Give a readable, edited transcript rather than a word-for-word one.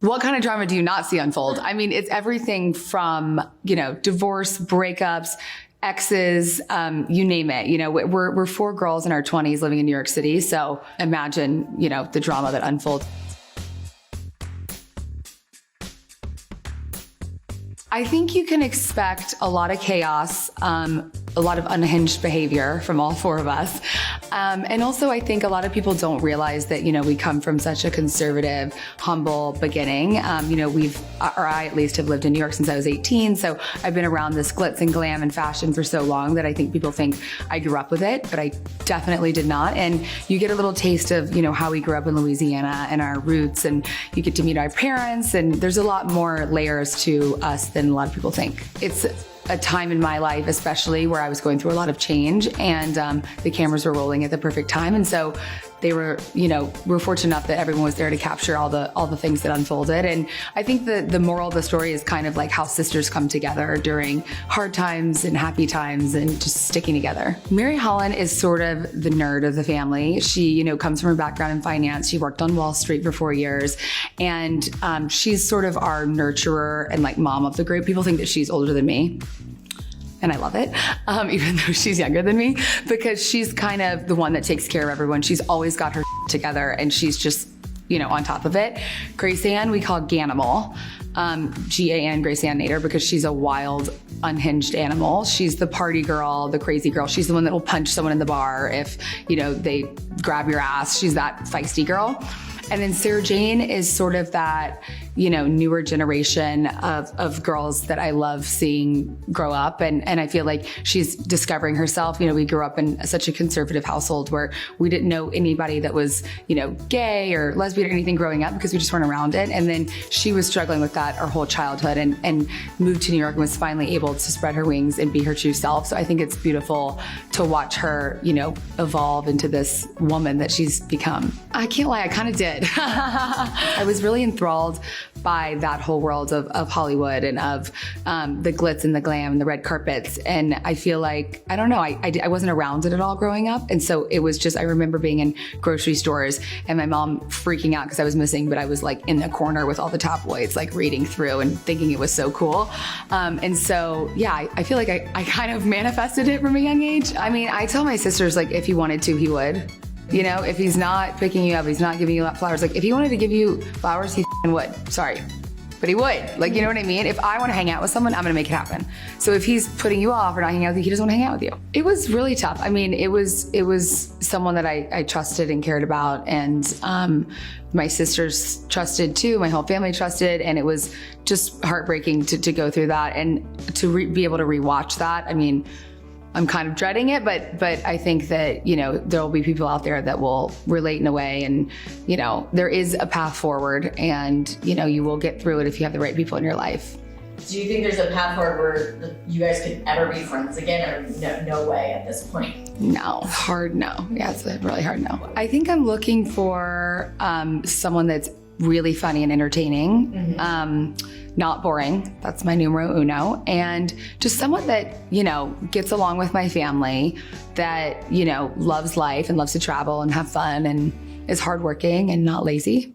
What kind of drama do you not see unfold? I mean, it's everything from, divorce, breakups, exes, you name it. We're 4 girls in our 20s living in New York City. So imagine, the drama that unfolds. I think you can expect a lot of chaos, a lot of unhinged behavior from all 4 of us. And also I think a lot of people don't realize that, we come from such a conservative, humble beginning. I at least have lived in New York since I was 18. So I've been around this glitz and glam and fashion for so long that I think people think I grew up with it, but I definitely did not. And you get a little taste of, how we grew up in Louisiana and our roots, and you get to meet our parents, and there's a lot more layers to us than a lot of people think. It's a time in my life, especially where I was going through a lot of change, and the cameras were rolling at the perfect time. And so they were, we're fortunate enough that everyone was there to capture all the things that unfolded. And I think the moral of the story is kind of like how sisters come together during hard times and happy times and just sticking together. Mary Holland is sort of the nerd of the family. She, comes from a background in finance. She worked on Wall Street for 4 years, and she's sort of our nurturer and like mom of the group. People think that she's older than me, and I love it, even though she's younger than me, because she's kind of the one that takes care of everyone. She's always got her together, and she's just, on top of it. Grace Ann, we call Ganimal, G-A-N, Grace Ann Nader, because she's a wild, unhinged animal. She's the party girl, the crazy girl. She's the one that will punch someone in the bar if, they grab your ass. She's that feisty girl. And then Sarah Jane is sort of that, newer generation of girls that I love seeing grow up. And I feel like she's discovering herself. We grew up in such a conservative household where we didn't know anybody that was, gay or lesbian or anything growing up because we just weren't around it. And then she was struggling with that her whole childhood and moved to New York and was finally able to spread her wings and be her true self. So I think it's beautiful to watch her, evolve into this woman that she's become. I can't lie, I kind of did. I was really enthralled by that whole world of Hollywood and of the glitz and the glam and the red carpets. And I feel like, I don't know, I wasn't around it at all growing up. And so it was just, I remember being in grocery stores and my mom freaking out because I was missing, but I was like in the corner with all the tabloids, like reading through and thinking it was so cool. And so, yeah, I feel like I kind of manifested it from a young age. I mean, I tell my sisters, like, if he wanted to, he would. If he's not picking you up, he's not giving you flowers. Like, if he wanted to give you flowers, he would. Sorry. But he would. Like, you know what I mean? If I want to hang out with someone, I'm going to make it happen. So if he's putting you off or not hanging out with you, he doesn't want to hang out with you. It was really tough. I mean, it was someone that I trusted and cared about. And my sisters trusted too. My whole family trusted. And it was just heartbreaking to go through that and to be able to rewatch that. I mean, I'm kind of dreading it, but I think that, there will be people out there that will relate in a way, and, there is a path forward, and, you will get through it if you have the right people in your life. Do you think there's a path forward where you guys could ever be friends again, or no way at this point? No, hard no. Yeah, it's a really hard no. I think I'm looking for someone that's really funny and entertaining. Mm-hmm. Not boring. That's my numero uno. And just someone that, gets along with my family, that, loves life and loves to travel and have fun and is hardworking and not lazy.